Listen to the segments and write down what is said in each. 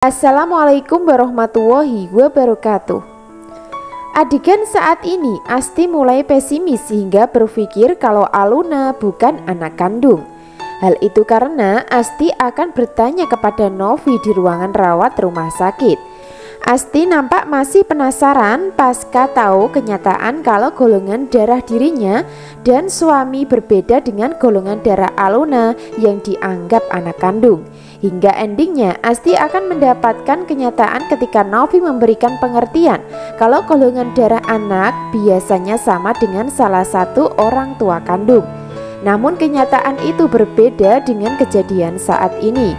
Assalamualaikum warahmatullahi wabarakatuh. Adegan saat ini Asti mulai pesimis hingga berpikir kalau Aluna bukan anak kandung. Hal itu karena Asti akan bertanya kepada Novi di ruangan rawat rumah sakit. Asti nampak masih penasaran pasca tahu kenyataan kalau golongan darah dirinya dan suami berbeda dengan golongan darah Aluna yang dianggap anak kandung. Hingga endingnya Asti akan mendapatkan kenyataan ketika Novi memberikan pengertian kalau golongan darah anak biasanya sama dengan salah satu orang tua kandung. Namun kenyataan itu berbeda dengan kejadian saat ini.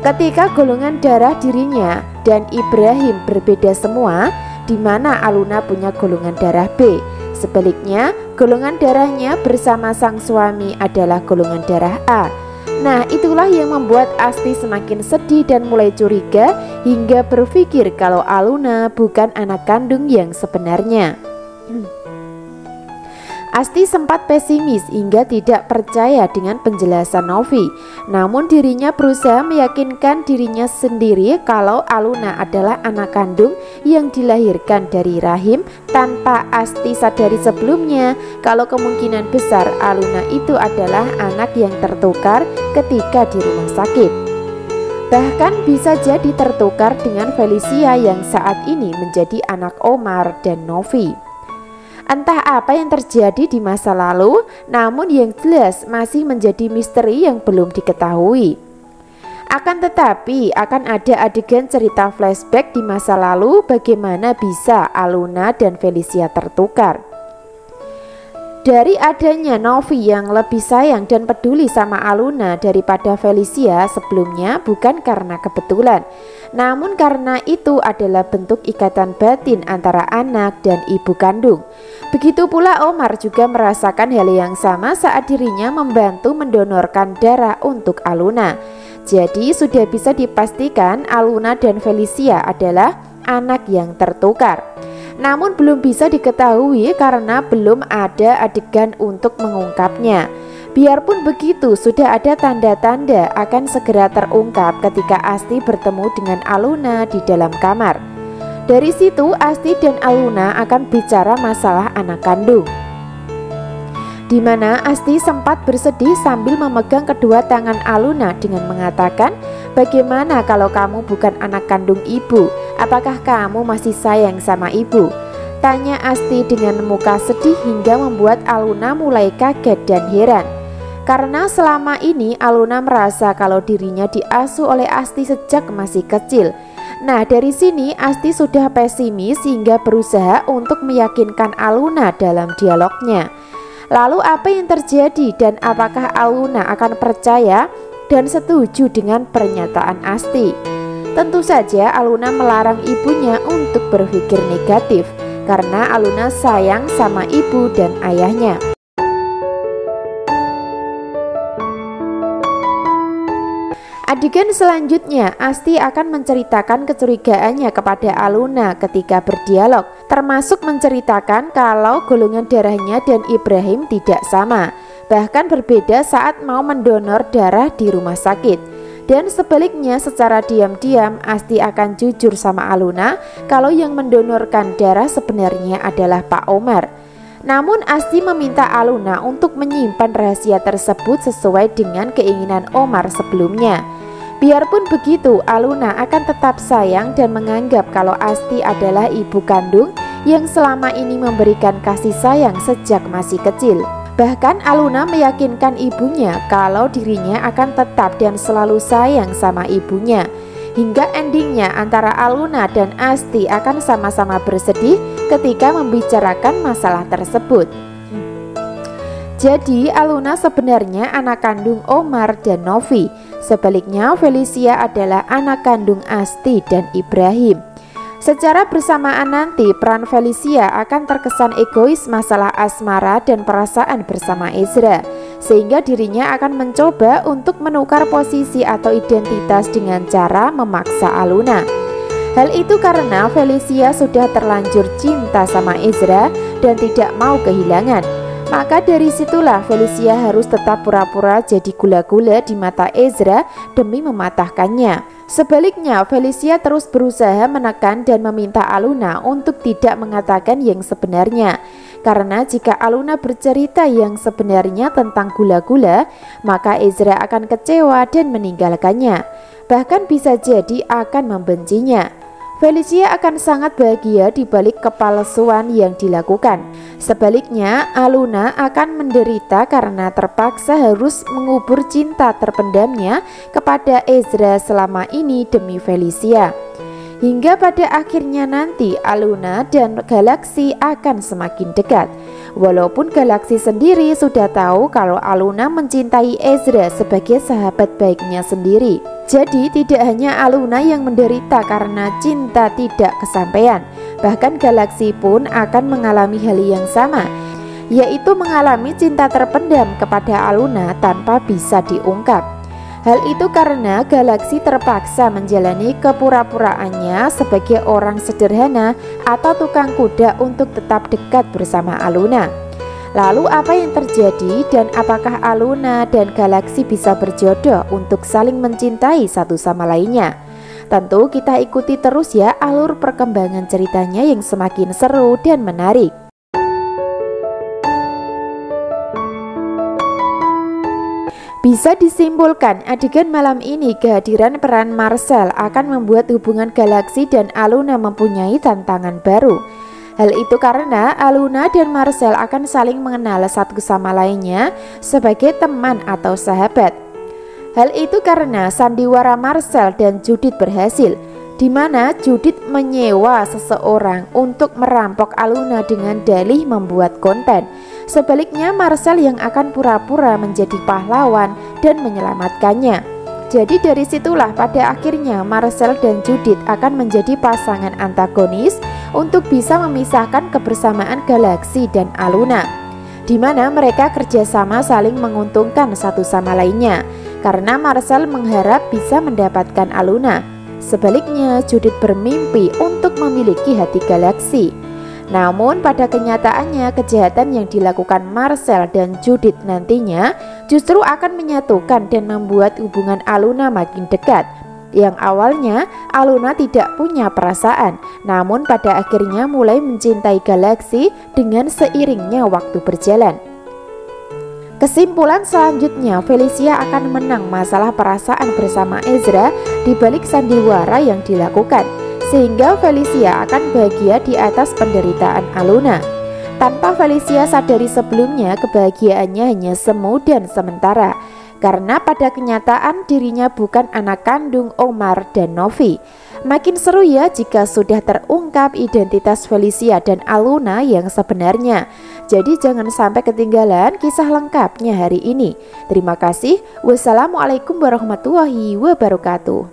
Ketika golongan darah dirinya dan Ibrahim berbeda semua, di mana Aluna punya golongan darah B. Sebaliknya, golongan darahnya bersama sang suami adalah golongan darah A. Nah, itulah yang membuat Asti semakin sedih dan mulai curiga hingga berpikir kalau Aluna bukan anak kandung yang sebenarnya. Asti sempat pesimis hingga tidak percaya dengan penjelasan Novi. Namun dirinya berusaha meyakinkan dirinya sendiri kalau Aluna adalah anak kandung yang dilahirkan dari rahim tanpa Asti sadari sebelumnya kalau kemungkinan besar Aluna itu adalah anak yang tertukar ketika di rumah sakit. Bahkan bisa jadi tertukar dengan Felicia yang saat ini menjadi anak Omar dan Novi. Entah apa yang terjadi di masa lalu, namun yang jelas masih menjadi misteri yang belum diketahui. Akan tetapi akan ada adegan cerita flashback di masa lalu bagaimana bisa Aluna dan Felicia tertukar. Dari adanya Novi yang lebih sayang dan peduli sama Aluna daripada Felicia sebelumnya bukan karena kebetulan, namun karena itu adalah bentuk ikatan batin antara anak dan ibu kandung. Begitu pula Omar juga merasakan hal yang sama saat dirinya membantu mendonorkan darah untuk Aluna. Jadi sudah bisa dipastikan Aluna dan Felicia adalah anak yang tertukar. Namun belum bisa diketahui karena belum ada adegan untuk mengungkapnya. Biarpun begitu, sudah ada tanda-tanda akan segera terungkap ketika Asti bertemu dengan Aluna di dalam kamar. Dari situ Asti dan Aluna akan bicara masalah anak kandung, di mana Asti sempat bersedih sambil memegang kedua tangan Aluna dengan mengatakan, "Bagaimana kalau kamu bukan anak kandung ibu? Apakah kamu masih sayang sama ibu?" Tanya Asti dengan muka sedih hingga membuat Aluna mulai kaget dan heran. Karena selama ini Aluna merasa kalau dirinya diasuh oleh Asti sejak masih kecil. Nah, dari sini Asti sudah pesimis hingga berusaha untuk meyakinkan Aluna dalam dialognya. Lalu apa yang terjadi dan apakah Aluna akan percaya dan setuju dengan pernyataan Asti? Tentu saja Aluna melarang ibunya untuk berpikir negatif karena Aluna sayang sama ibu dan ayahnya. Adegan selanjutnya Asti akan menceritakan kecurigaannya kepada Aluna ketika berdialog, termasuk menceritakan kalau golongan darahnya dan Ibrahim tidak sama, bahkan berbeda saat mau mendonor darah di rumah sakit. Dan sebaliknya secara diam-diam Asti akan jujur sama Aluna kalau yang mendonorkan darah sebenarnya adalah Pak Omar. Namun Asti meminta Aluna untuk menyimpan rahasia tersebut sesuai dengan keinginan Omar sebelumnya. Biarpun begitu, Aluna akan tetap sayang dan menganggap kalau Asti adalah ibu kandung yang selama ini memberikan kasih sayang sejak masih kecil. Bahkan Aluna meyakinkan ibunya kalau dirinya akan tetap dan selalu sayang sama ibunya. Hingga endingnya antara Aluna dan Asti akan sama-sama bersedih ketika membicarakan masalah tersebut. Jadi Aluna sebenarnya anak kandung Omar dan Novi. Sebaliknya Felicia adalah anak kandung Asti dan Ibrahim. Secara bersamaan nanti peran Felicia akan terkesan egois masalah asmara dan perasaan bersama Ezra, sehingga dirinya akan mencoba untuk menukar posisi atau identitas dengan cara memaksa Aluna. Hal itu karena Felicia sudah terlanjur cinta sama Ezra dan tidak mau kehilangan. Maka dari situlah Felicia harus tetap pura-pura jadi gula-gula di mata Ezra demi mematahkannya. Sebaliknya, Felicia terus berusaha menekan dan meminta Aluna untuk tidak mengatakan yang sebenarnya. Karena jika Aluna bercerita yang sebenarnya tentang gula-gula, maka Ezra akan kecewa dan meninggalkannya. Bahkan bisa jadi akan membencinya. Felicia akan sangat bahagia di balik kepalsuan yang dilakukan. Sebaliknya, Aluna akan menderita karena terpaksa harus mengubur cinta terpendamnya kepada Ezra selama ini demi Felicia. Hingga pada akhirnya nanti Aluna dan Galaxy akan semakin dekat. Walaupun Galaxy sendiri sudah tahu kalau Aluna mencintai Ezra sebagai sahabat baiknya sendiri. Jadi tidak hanya Aluna yang menderita karena cinta tidak kesampaian. Bahkan Galaxy pun akan mengalami hal yang sama, yaitu mengalami cinta terpendam kepada Aluna tanpa bisa diungkap. Hal itu karena Galaxy terpaksa menjalani kepura-puraannya sebagai orang sederhana atau tukang kuda untuk tetap dekat bersama Aluna. Lalu apa yang terjadi dan apakah Aluna dan Galaxy bisa berjodoh untuk saling mencintai satu sama lainnya? Tentu kita ikuti terus ya alur perkembangan ceritanya yang semakin seru dan menarik. Bisa disimpulkan adegan malam ini kehadiran peran Marcel akan membuat hubungan Galaxy dan Aluna mempunyai tantangan baru. Hal itu karena Aluna dan Marcel akan saling mengenal satu sama lainnya sebagai teman atau sahabat. Hal itu karena sandiwara Marcel dan Judith berhasil, di mana Judith menyewa seseorang untuk merampok Aluna dengan dalih membuat konten. Sebaliknya Marcel yang akan pura-pura menjadi pahlawan dan menyelamatkannya. Jadi dari situlah pada akhirnya Marcel dan Judith akan menjadi pasangan antagonis untuk bisa memisahkan kebersamaan Galaxy dan Aluna, di mana mereka kerjasama saling menguntungkan satu sama lainnya. Karena Marcel mengharap bisa mendapatkan Aluna. Sebaliknya Judith bermimpi untuk memiliki hati Galaxy. Namun pada kenyataannya kejahatan yang dilakukan Marcel dan Judith nantinya justru akan menyatukan dan membuat hubungan Aluna makin dekat. Yang awalnya Aluna tidak punya perasaan, namun pada akhirnya mulai mencintai Galaxy dengan seiringnya waktu berjalan. Kesimpulan selanjutnya, Felicia akan menang masalah perasaan bersama Ezra di balik sandiwara yang dilakukan, sehingga Felicia akan bahagia di atas penderitaan Aluna. Tanpa Felicia sadari sebelumnya, kebahagiaannya hanya semu dan sementara, karena pada kenyataan dirinya bukan anak kandung Omar dan Novi. Makin seru ya jika sudah terungkap identitas Felicia dan Aluna yang sebenarnya. Jadi jangan sampai ketinggalan kisah lengkapnya hari ini. Terima kasih. Wassalamualaikum warahmatullahi wabarakatuh.